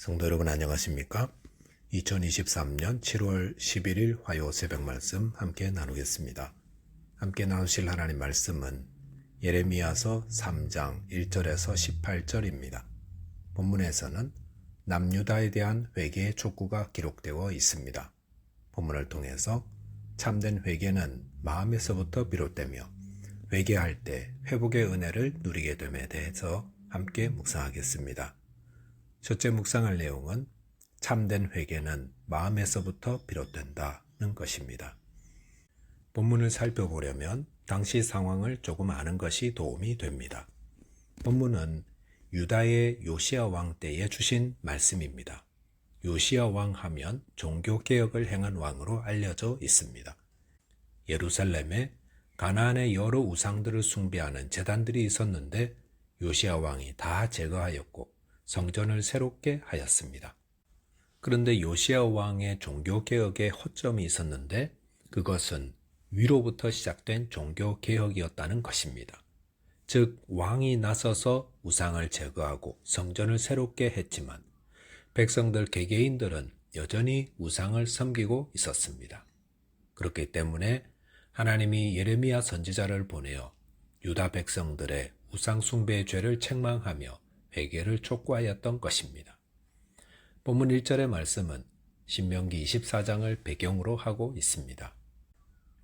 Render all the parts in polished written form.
성도 여러분 안녕하십니까? 2023년 7월 11일 화요 새벽 말씀 함께 나누겠습니다. 함께 나누실 하나님 말씀은 예레미야서 3장 1절에서 18절입니다. 본문에서는 남유다에 대한 회개의 촉구가 기록되어 있습니다. 본문을 통해서 참된 회개는 마음에서부터 비롯되며 회개할 때 회복의 은혜를 누리게 됨에 대해서 함께 묵상하겠습니다. 첫째 묵상할 내용은 참된 회개는 마음에서부터 비롯된다는 것입니다. 본문을 살펴보려면 당시 상황을 조금 아는 것이 도움이 됩니다. 본문은 유다의 요시야 왕 때에 주신 말씀입니다. 요시야 왕 하면 종교개혁을 행한 왕으로 알려져 있습니다. 예루살렘에 가나안의 여러 우상들을 숭배하는 제단들이 있었는데 요시야 왕이 다 제거하였고 성전을 새롭게 하였습니다. 그런데 요시야 왕의 종교개혁에 허점이 있었는데 그것은 위로부터 시작된 종교개혁이었다는 것입니다. 즉 왕이 나서서 우상을 제거하고 성전을 새롭게 했지만 백성들 개개인들은 여전히 우상을 섬기고 있었습니다. 그렇기 때문에 하나님이 예레미야 선지자를 보내어 유다 백성들의 우상 숭배의 죄를 책망하며 회개를 촉구하였던 것입니다. 본문 1절의 말씀은 신명기 24장을 배경으로 하고 있습니다.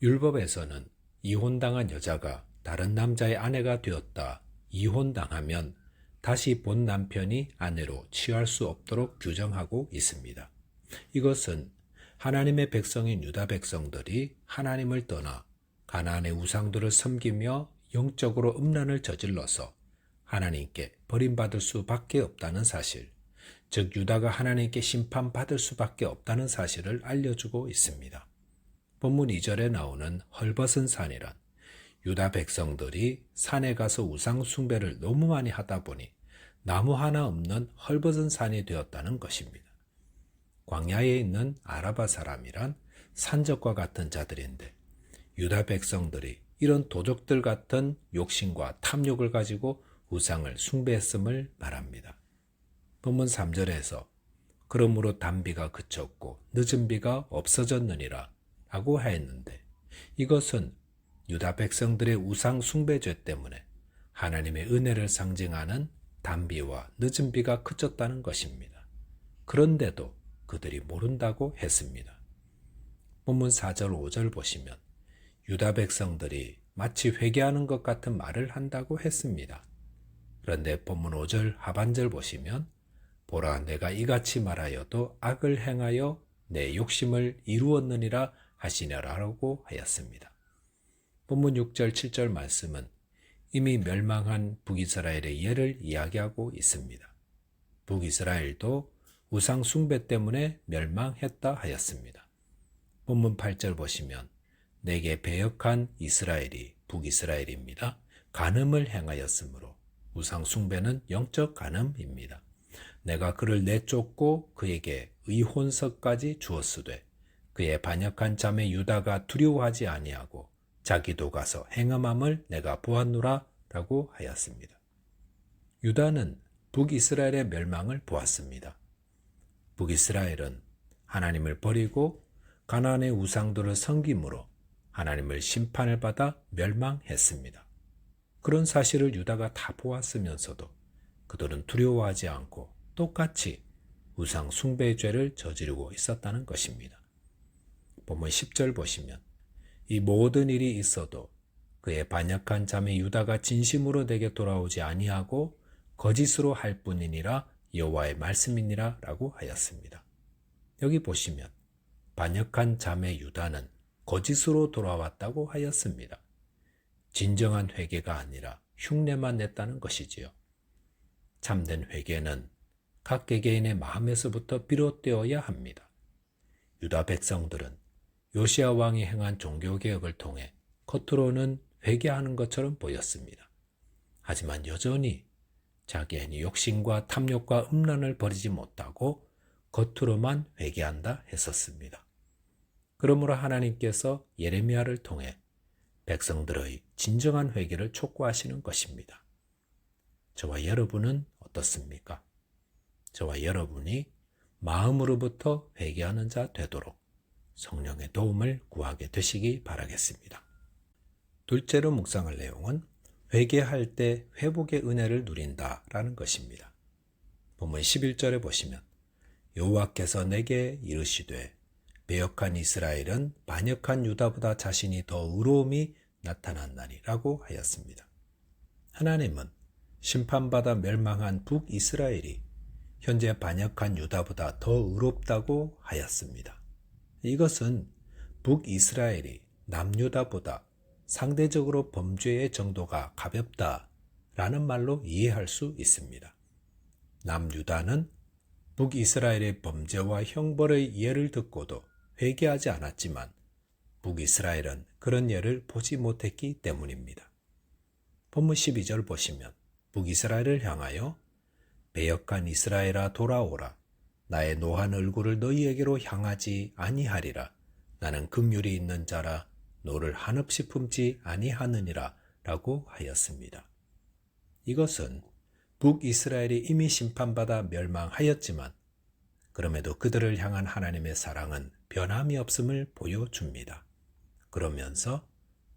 율법에서는 이혼당한 여자가 다른 남자의 아내가 되었다 이혼당하면 다시 본 남편이 아내로 취할 수 없도록 규정하고 있습니다. 이것은 하나님의 백성인 유다 백성들이 하나님을 떠나 가나안의 우상들을 섬기며 영적으로 음란을 저질러서 하나님께 버림받을 수밖에 없다는 사실, 즉 유다가 하나님께 심판받을 수밖에 없다는 사실을 알려주고 있습니다. 본문 2절에 나오는 헐벗은 산이란 유다 백성들이 산에 가서 우상 숭배를 너무 많이 하다 보니 나무 하나 없는 헐벗은 산이 되었다는 것입니다. 광야에 있는 아라바 사람이란 산적과 같은 자들인데 유다 백성들이 이런 도적들 같은 욕심과 탐욕을 가지고 우상을 숭배했음을 말합니다. 본문 3절에서 그러므로 단비가 그쳤고 늦은 비가 없어졌느니라 라고 하였는데 이것은 유다 백성들의 우상 숭배죄 때문에 하나님의 은혜를 상징하는 단비와 늦은 비가 그쳤다는 것입니다. 그런데도 그들이 모른다고 했습니다. 본문 4절 5절 보시면 유다 백성들이 마치 회개하는 것 같은 말을 한다고 했습니다. 그런데 본문 5절 하반절 보시면 보라 내가 이같이 말하여도 악을 행하여 내 욕심을 이루었느니라 하시냐라고 하였습니다. 본문 6절 7절 말씀은 이미 멸망한 북이스라엘의 예를 이야기하고 있습니다. 북이스라엘도 우상 숭배 때문에 멸망했다 하였습니다. 본문 8절 보시면 내게 배역한 이스라엘이 북이스라엘입니다. 간음을 행하였으므로 우상 숭배는 영적 간음입니다. 내가 그를 내쫓고 그에게 의혼서까지 주었으되 그의 반역한 자매 유다가 두려워하지 아니하고 자기도 가서 행함함을 내가 보았노라 라고 하였습니다. 유다는 북이스라엘의 멸망을 보았습니다. 북이스라엘은 하나님을 버리고 가나안의 우상들을 섬김으로 하나님을 심판을 받아 멸망했습니다. 그런 사실을 유다가 다 보았으면서도 그들은 두려워하지 않고 똑같이 우상 숭배의 죄를 저지르고 있었다는 것입니다. 본문 10절 보시면 이 모든 일이 있어도 그의 반역한 자매 유다가 진심으로 내게 돌아오지 아니하고 거짓으로 할 뿐이니라 여호와의 말씀이니라 라고 하였습니다. 여기 보시면 반역한 자매 유다는 거짓으로 돌아왔다고 하였습니다. 진정한 회개가 아니라 흉내만 냈다는 것이지요. 참된 회개는 각 개개인의 마음에서부터 비롯되어야 합니다. 유다 백성들은 요시야 왕이 행한 종교개혁을 통해 겉으로는 회개하는 것처럼 보였습니다. 하지만 여전히 자기의 욕심과 탐욕과 음란을 버리지 못하고 겉으로만 회개한다 했었습니다. 그러므로 하나님께서 예레미야를 통해 백성들의 진정한 회개를 촉구하시는 것입니다. 저와 여러분은 어떻습니까? 저와 여러분이 마음으로부터 회개하는 자 되도록 성령의 도움을 구하게 되시기 바라겠습니다. 둘째로 묵상할 내용은 회개할 때 회복의 은혜를 누린다라는 것입니다. 본문 11절에 보시면 여호와께서 내게 이르시되 배역한 이스라엘은 반역한 유다보다 자신이 더 의로움이 나타났나니라고 하였습니다. 하나님은 심판받아 멸망한 북이스라엘이 현재 반역한 유다보다 더 의롭다고 하였습니다. 이것은 북이스라엘이 남유다보다 상대적으로 범죄의 정도가 가볍다라는 말로 이해할 수 있습니다. 남유다는 북이스라엘의 범죄와 형벌의 예를 듣고도 회개하지 않았지만 북이스라엘은 그런 예를 보지 못했기 때문입니다. 본문 12절 보시면 북이스라엘을 향하여 배역한 이스라엘아 돌아오라. 나의 노한 얼굴을 너희에게로 향하지 아니하리라. 나는 긍휼이 있는 자라 너를 한없이 품지 아니하느니라 라고 하였습니다. 이것은 북이스라엘이 이미 심판받아 멸망하였지만 그럼에도 그들을 향한 하나님의 사랑은 변함이 없음을 보여줍니다. 그러면서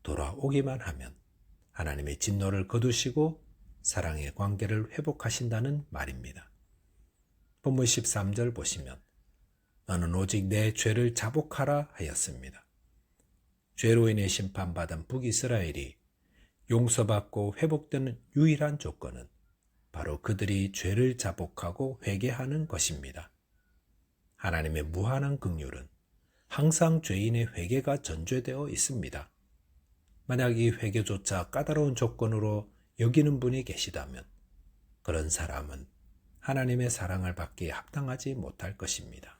돌아오기만 하면 하나님의 진노를 거두시고 사랑의 관계를 회복하신다는 말입니다. 본문 13절 보시면 너는 오직 내 죄를 자복하라 하였습니다. 죄로 인해 심판받은 북이스라엘이 용서받고 회복되는 유일한 조건은 바로 그들이 죄를 자복하고 회개하는 것입니다. 하나님의 무한한 긍휼은 항상 죄인의 회개가 전제되어 있습니다. 만약 이 회개조차 까다로운 조건으로 여기는 분이 계시다면 그런 사람은 하나님의 사랑을 받기에 합당하지 못할 것입니다.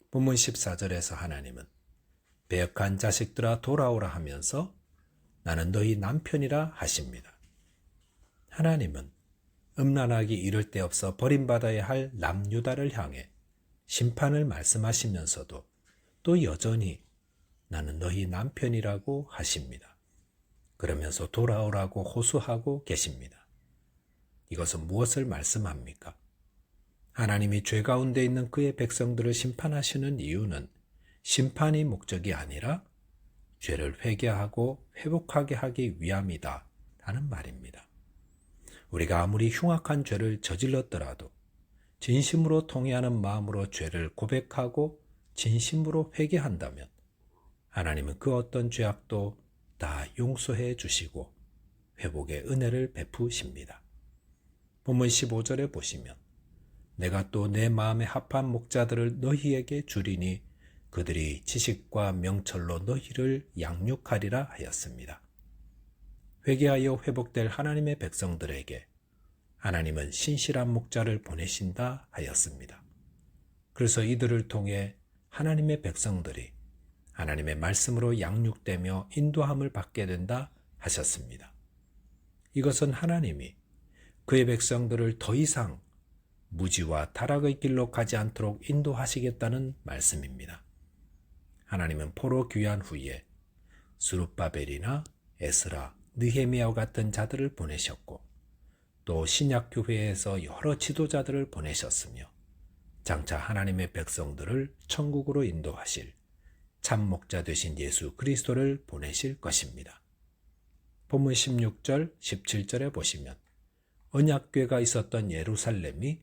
본문 14절에서 하나님은 배역한 자식들아 돌아오라 하면서 나는 너희 남편이라 하십니다. 하나님은 음란하기 이를 데 없어 버림받아야 할 남유다를 향해 심판을 말씀하시면서도 또 여전히 나는 너희 남편이라고 하십니다. 그러면서 돌아오라고 호소하고 계십니다. 이것은 무엇을 말씀합니까? 하나님이 죄 가운데 있는 그의 백성들을 심판하시는 이유는 심판이 목적이 아니라 죄를 회개하고 회복하게 하기 위함이다 라는 말입니다. 우리가 아무리 흉악한 죄를 저질렀더라도 진심으로 통회하는 마음으로 죄를 고백하고 진심으로 회개한다면 하나님은 그 어떤 죄악도 다 용서해 주시고 회복의 은혜를 베푸십니다. 본문 15절에 보시면 내가 또 내 마음에 합한 목자들을 너희에게 주리니 그들이 지식과 명철로 너희를 양육하리라 하였습니다. 회개하여 회복될 하나님의 백성들에게 하나님은 신실한 목자를 보내신다 하였습니다. 그래서 이들을 통해 하나님의 백성들이 하나님의 말씀으로 양육되며 인도함을 받게 된다 하셨습니다. 이것은 하나님이 그의 백성들을 더 이상 무지와 타락의 길로 가지 않도록 인도하시겠다는 말씀입니다. 하나님은 포로 귀환 후에 스룹바벨이나 에스라, 느헤미야와 같은 자들을 보내셨고 또 신약교회에서 여러 지도자들을 보내셨으며 장차 하나님의 백성들을 천국으로 인도하실 참 목자 되신 예수 그리스도를 보내실 것입니다. 본문 16절, 17절에 보시면 언약궤가 있었던 예루살렘이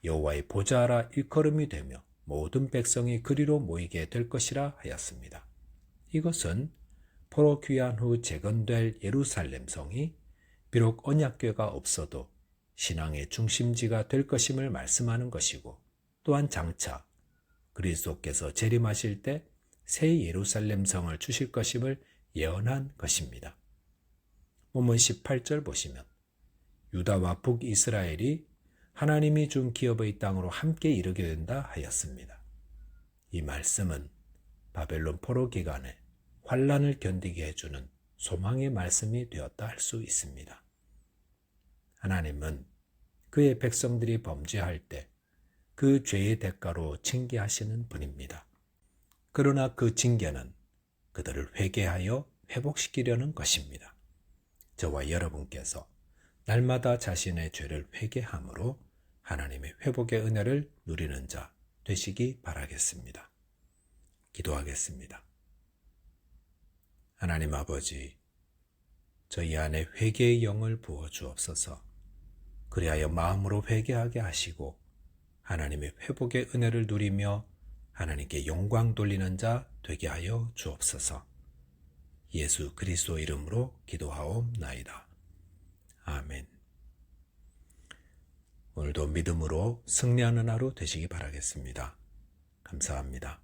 여호와의 보좌라 일컬음이 되며 모든 백성이 그리로 모이게 될 것이라 하였습니다. 이것은 포로 귀환 후 재건될 예루살렘 성이 비록 언약궤가 없어도 신앙의 중심지가 될 것임을 말씀하는 것이고 또한 장차 그리스도께서 재림하실 때 새 예루살렘 성을 주실 것임을 예언한 것입니다. 본문 18절 보시면 유다와 북이스라엘이 하나님이 준 기업의 땅으로 함께 이르게 된다 하였습니다. 이 말씀은 바벨론 포로 기간에 환란을 견디게 해주는 소망의 말씀이 되었다 할 수 있습니다. 하나님은 그의 백성들이 범죄할 때 그 죄의 대가로 징계하시는 분입니다. 그러나 그 징계는 그들을 회개하여 회복시키려는 것입니다. 저와 여러분께서 날마다 자신의 죄를 회개함으로 하나님의 회복의 은혜를 누리는 자 되시기 바라겠습니다. 기도하겠습니다. 하나님 아버지, 저희 안에 회개의 영을 부어 주옵소서. 그리하여 마음으로 회개하게 하시고 하나님의 회복의 은혜를 누리며 하나님께 영광 돌리는 자 되게 하여 주옵소서. 예수 그리스도 이름으로 기도하옵나이다. 아멘. 오늘도 믿음으로 승리하는 하루 되시기 바라겠습니다. 감사합니다.